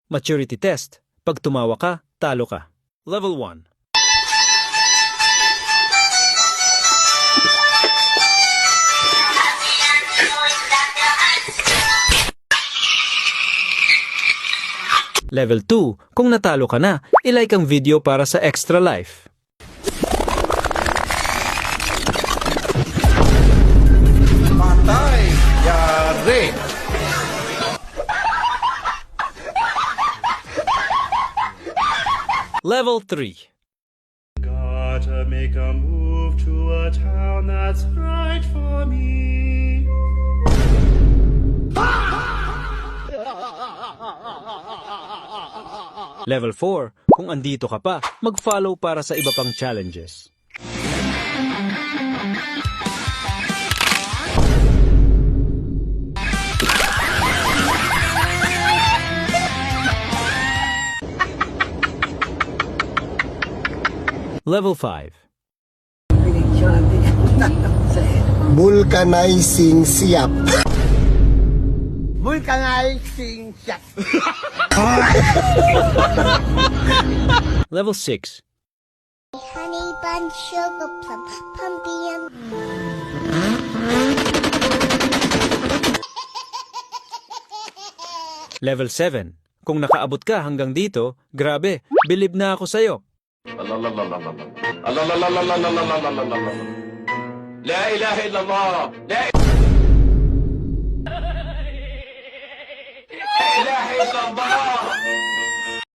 Maturity test. Pag tumawa ka, talo ka. Level 1. Level 2. Kung natalo ka na, ilike ang video para sa extra life. Patay! Yari! Level 3. Gotta make a move to a town that's right for me. Level 4. Kung andito ka pa, mag-follow para sa iba pang challenges. Level 5. Vulcanizing siap. Vulcanizing siap. Level 6. Honey bun sugar plum pumpy and Level 7. Kung nakaabot ka hanggang dito, grabe, bilib na ako sa'yo. La ilaha illallah. La ilaha illallah.